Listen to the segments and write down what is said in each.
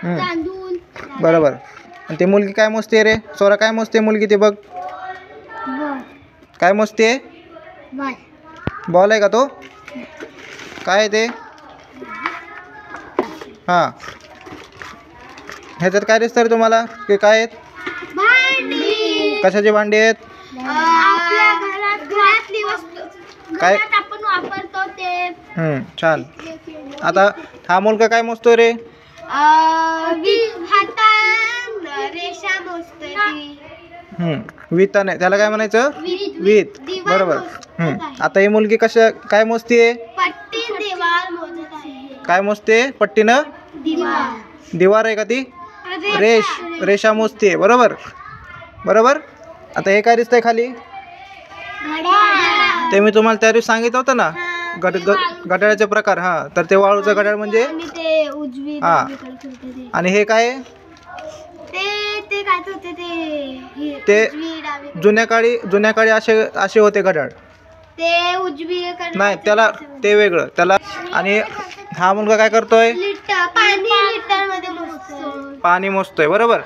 तांदूळ. बरोबर. आणि ते मुलगी काय मोजते रे सोरा? काय मोजते मुलगी ते बघ? काय मोजते? बॉल आहे का तो? काय आहे ते? हां, ह्याच्यात काय दिसतं रे तुम्हाला की काय आहेत? भांडी. कशाची भांडी आहेत? आपल्या घरातली वस्तू काय? घरात आपण वापरतो ते. छान. आता हा मुलगा काय मोजतोय रे? हातान रेषा मोजतोय ती. विताने, त्याला काय म्हणायचं? वीत. दिवार बरोबर. मोजत आहे. आता ही मुलगी काय मोजतीये? पट्टी दिवार मोजत आहे. काय मोजते? पट्टीनं दिवार. दिवार आहे का ती? रेषा मोजते. बरोबर बरोबर. आता हे काय दिसतंय खाली? घड्याळ. ते मी तुम्हाला त्या दिवशी सांगितलं होतं ना, घड्याळाचे प्रकार. तर ते वाळूचं घड्याळ म्हणजे आणि ते उजवी हा. डावीकडे फिरते ते. आणि हे काय आहे? ते काय होते ते उजवी डावीकडे. जुन्या काळी असे होते घड्याळ. ते उजवीकडे नाही, त्याला ते वेगळं त्याला. आणि हा मुलगा काय करतोय? लिटर मध्ये मोजतो. पाणी मोजतोय. बरोबर.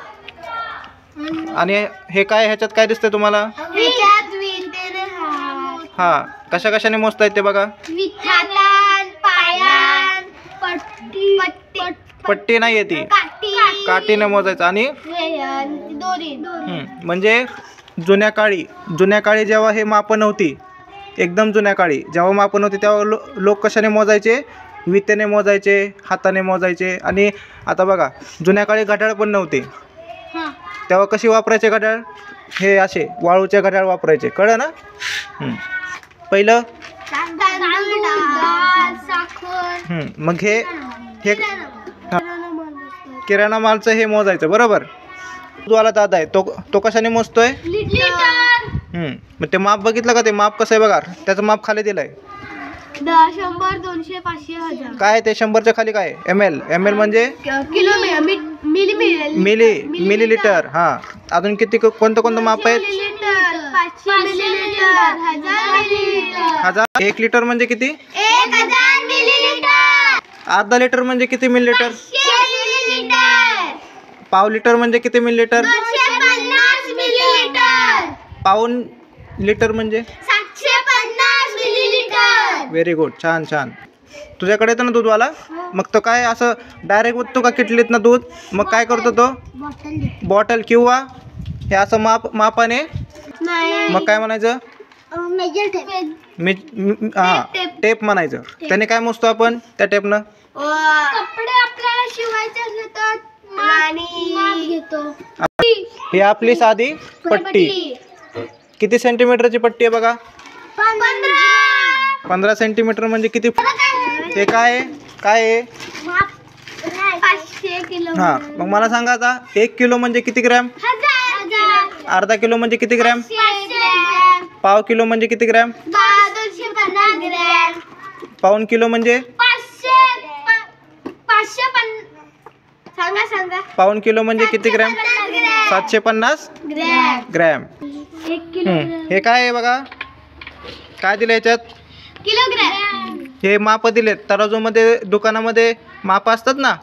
आणि हे काय, ह्याच्यात काय दिसतंय तुम्हाला? ह्याच्यात विटेने हात. हा, कशाने मोजतायत ते बघा? हातान, पायान, पट्टी नाही आहे ती, काठीने मोजायचं. आणि दोरी. म्हणजे जुन्या काळी जेव्हा हे मापं नव्हती, एकदम जुन्या काळी जेव्हा मापं नव्हती, तेव्हा लोक कशाने मोजायचे? वितेने मोजायचे, हाताने मोजायचे. आणि आता बघा, जुन्या काळी घड्याळ पण नव्हते, तेव्हा कशी वापरायचे घड्याळ? हे असे वाळूचे घड्याळ वापरायचे. कळलं ना? पहिलं. मग हे किराणा मालचं हे मोजायचं. बरोबर. दूधवाला दादा आहे, तो कशाने मोजतोय? मग ते माप बघितलं का? ते माप कसं आहे बघा, त्याचं माप खाली दिलंय. 100, 200, 500, 1000. काय ते 100च्या खाली काय? ml म्हणजे मिलीलीटर. अजून किती कोणतं माप आहेत? 500 मिलीलीटर, 1000 1 लिटर म्हणजे किती? 1000 मिलीलीटर. अर्धा लिटर म्हणजे किती मिलीलीटर? 500 मिलीलीटर. पाव लिटर म्हणजे किती मिलीलीटर? 250 मिलीलीटर. पाऊण लिटर म्हणजे? 750 मिलीलीटर. Very good. छान. तुझ्याकडे येतं ना दूधवाला? मग तो काय असं डायरेक्ट ओततो का किटलीत ना दूध? मग काय करतो तो? बॉटल किंवा हे असं मापाने. मग काय म्हणायचं? टेप म्हणायचं. त्याने काय मोजतो आपण त्या टेपनं? कपडे आपल्याला शिवायचे असले तर माप घेतो. ही आपली साधी पट्टी. किती सेंटीमीटरची पट्टी आहे बघा? 15 सेंटीमीटर म्हणजे किती? हे काय आहे? 500 किलो. मग मला सांगा आता, 1 किलो म्हणजे किती ग्रॅम? 1000. अर्धा किलो म्हणजे किती ग्रॅम? 500 ग्रॅम. पाव किलो म्हणजे किती ग्रॅम? 250 ग्रॅम. पाऊण किलो म्हणजे? 550. सांगा. पाऊण किलो म्हणजे किती ग्रॅम? 750 ग्रॅम. 1 किलो. हे काय आहे बघा? काय दिलं याच्यात? किलोग्रॅम. हे माप दिलेत. तराजूमध्ये दुकानामध्ये माप असतात ना,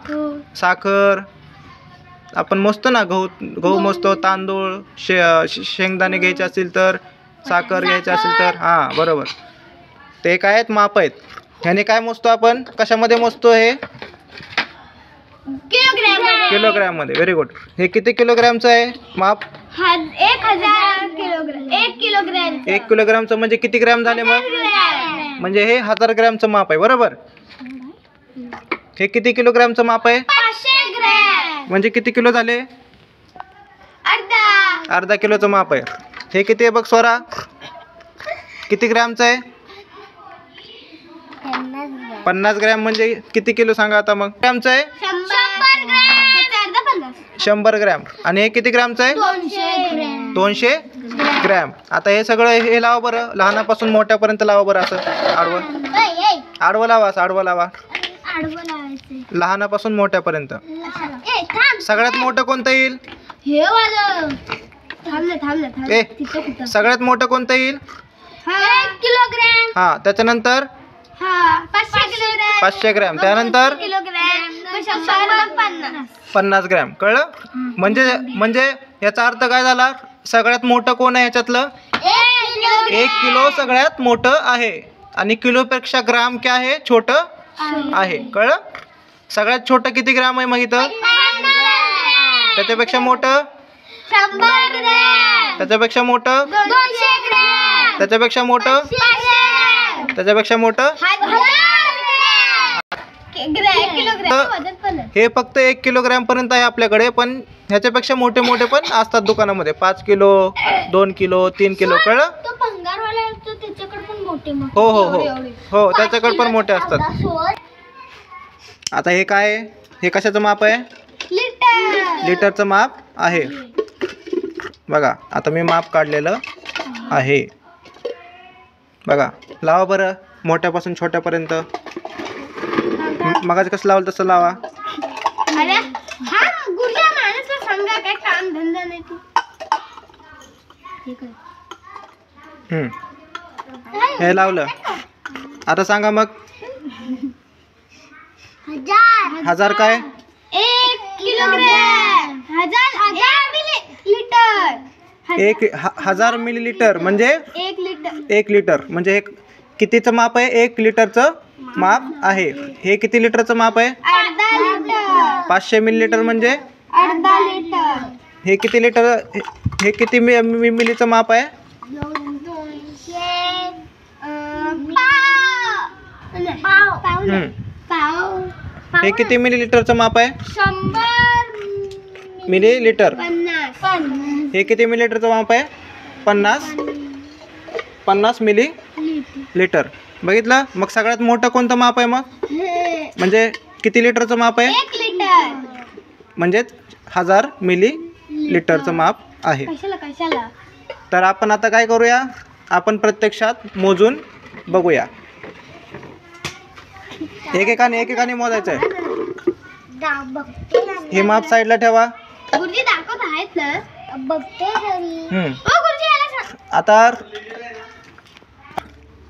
साखर आपण मोजतो ना, गहू मोजतो, तांदूळ, शेंगदाणे घ्यायचे असतील तर, साखर घ्यायची असेल तर. बरोबर. ते काय आहेत? माप आहेत. ह्याने काय मोजतो आपण? कशामध्ये मोजतो? हे किलोग्रॅम मध्ये. Very good. हे किती किलोग्रॅमचं आहे माप? 1000 किलोग्रॅम. 1 किलोग्रॅम. 1 किलोग्रॅमचं म्हणजे किती ग्रॅम झाले मग? म्हणजे हे 1000 ग्रॅमचं माप आहे. बरोबर. हे किती किलोग्रॅमचं माप आहे? 500 ग्रॅम. म्हणजे किती किलो झाले? अर्धा किलोचं माप आहे. हे किती आहे बघ स्वरा? किती ग्रॅमचं आहे? 50 ग्रॅम म्हणजे किती किलो सांगा आता मग? ग्रॅमचं आहे? 100 ग्रॅम. आणि हे किती ग्रॅमचं आहे? 200 ग्रॅम. आता हे सगळं हे लावा बरं, लहानापासून मोठ्यापर्यंत लावा बरं. असं आडवं लावा, असं आडवं लावा. लहानापासून मोठ्यापर्यंत. सगळ्यात मोठं कोणतं येईल? सगळ्यात मोठं कोणतं येईल? 1 किलोग्रॅम. त्याच्यानंतर 500 ग्रॅम. 500 ग्रॅम. त्यानंतर किलोग्रॅम. 50 ग्रॅम. कळलं? म्हणजे याचा अर्थ काय झाला? सगळ्यात मोठं कोण आहे याच्यातलं? 1 किलो सगळ्यात मोठं आहे आणि किलोपेक्षा ग्राम काय आहे? छोटं आहे. कळलं? सगळ्यात छोटं किती ग्राम आहे मग इथं? त्याच्यापेक्षा मोठं? 100 ग्रॅम. त्याच्यापेक्षा मोठं? 200 ग्रॅम. त्याच्यापेक्षा मोठं? 500 त्याच्यापेक्षा मोठं? किलोग्रॅम. हे फक्त 1 किलोग्रॅम पर्यंत आहे आपल्याकडे, पण ह्याच्यापेक्षा मोठे मोठे पण असतात दुकानामध्ये. 5 किलो, 2 किलो, 3 किलो. कळलं? तो भंगारवाला असतो त्याच्याकडे पण मोठे मोठे. हो हो हो हो, त्याच्याकडे पण मोठे असतात. आता हे काय आहे? हे कशाचं माप आहे? लिटर. लिटरचं माप आहे. बघा आता मी माप काढलेलं आहे. बघा लावा बरं मोठ्यापासून छोट्यापर्यंत. मगाच कसं लावलं तसं लावा. अरे हा गुरुजी माणूस सांगा काय काम धंदा नाही तू. हे लावलं. आता सांगा मग 1000 काय? 1 किलोग्रॅम. 1000 लिटर. 1000 मिलीलिटर म्हणजे 1 लिटर. 1 लिटर म्हणजे हे कितीचं माप आहे? 1 लिटरचं माप आहे. हे किती लिटरचं माप आहे? अर्धा लिटर. 500 मिलीलिटर म्हणजे अर्धा लिटर. हे किती लिटर? हे किती मिलीचं माप आहे? 200 पाव. हे किती मिलीलिटरचं माप आहे? 100 मिलीलिटर. 50. हे किती मिलीलिटरचं माप आहे? 50 मिलीलिटर. बघितलं? मग सगळ्यात मोठं कोणतं माप आहे मग? म्हणजे किती लिटरचं माप आहे? 1 लिटर. म्हणजे 1000 मिलीलिटरचं माप आहे. कशाला तर आपण आता काय करूया? आपण प्रत्यक्षात मोजून बघूया. एकेकाने मोजायचं आहे. हे माप साईडला ठेवा. गुरुजी दाखवत आहेत ना. बघते गुरुजी याला सांग. आता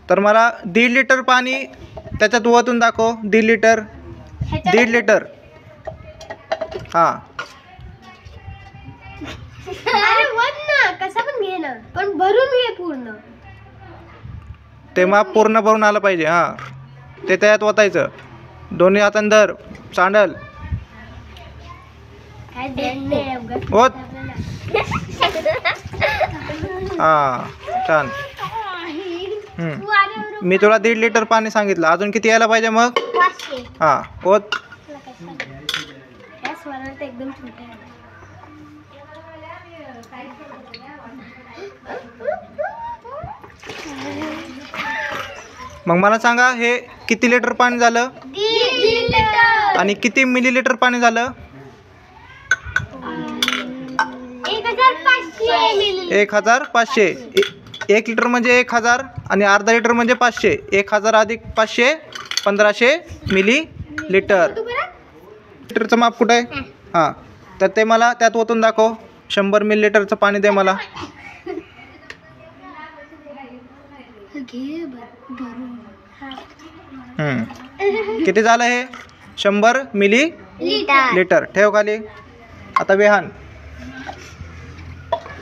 तर मला 1.5 लिटर पाणी त्याच्यात ओतून दाखव. 1.5 लिटर. 1.5 लिटर. हां अरे वन ना कसा पण घे ना पण भरून घे पूर्ण. ते माप पूर्ण भरून आलं पाहिजे. हां ते त्यात ओतायचं. दोन्ही हातांनी धर. सांडल ओत. हां छान. मी तुला 1.5 लिटर पाणी सांगितलं. अजून किती यायला पाहिजे मग? 500. हां ओत. एकदम छोटे. मग मला सांगा हे किती लिटर पाणी झालं 1.5 लिटर. आणि किती मिलीलिटर पाणी झालं? 1500 मिली. 1500. 1 लिटर म्हणजे 1000 आणि अर्धा लिटर म्हणजे 500. 1000 अधिक 500 1500 मिलीलिटर. लिटरचं माप कुठं आहे? हां तर ते मला त्यात ओतून दाखव. 100 मिलीलिटरचं पाणी दे मला. किती झालं हे? 100 मिलीलिटर. ठेव खाली. आता विहान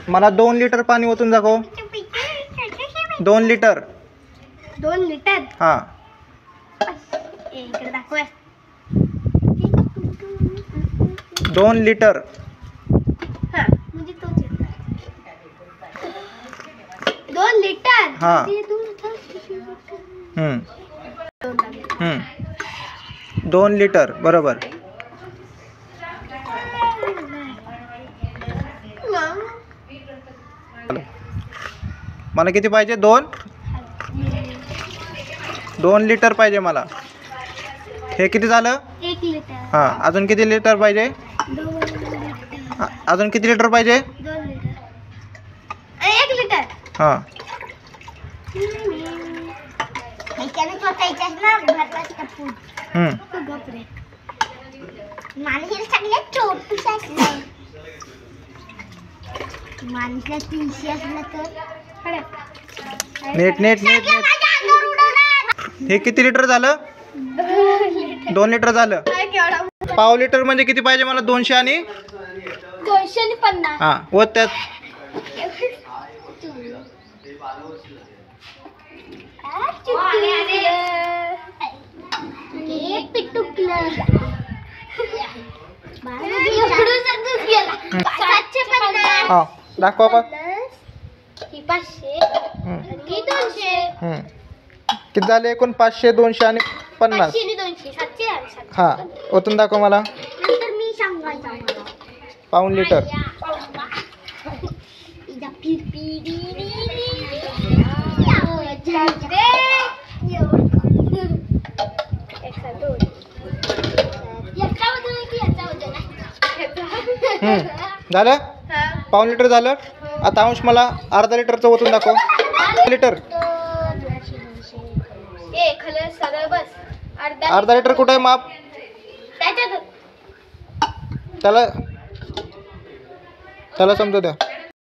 मला 2 लिटर पाणी ओतून दाखव. 2 लिटर. 2 लिटर. हां इकडे दाखव. 2 लिटर. हां म्हणजे तोच 2 लिटर. हां. म्हणजे तू 2 लिटर बरोबर. मला किती पाहिजे? 2 लिटर पाहिजे मला. हे किती झालं? 1 लिटर. हां अजून किती लिटर पाहिजे? 2 लिटर. अजून किती लिटर पाहिजे? 2 लिटर. 1 लिटर. हां नेट नेट नेट नेट. हे किती लिटर झालं? 2 लिटर झालं. पाव लिटर म्हणजे किती पाहिजे मला? 200 आणि 250. हां व त्यात हां दाखवा बा. 500 हं, आणि 200. हं. किती झाले एकूण? 500, 200 आणि 50. 500 आणि 200 700 आणि 700. हां ओतून दाखवा मला. नंतर मी सांगायचं आम्हाला. पाऊण लिटर. झालं? पाऊण लिटर झालं. आता अंश मला अर्धा लिटरचं ओतून दाखव. लिटर. सरळ बस. अर्धा लिटर कुठं आहे माप? त्याच्यात त्याला समजू द्या.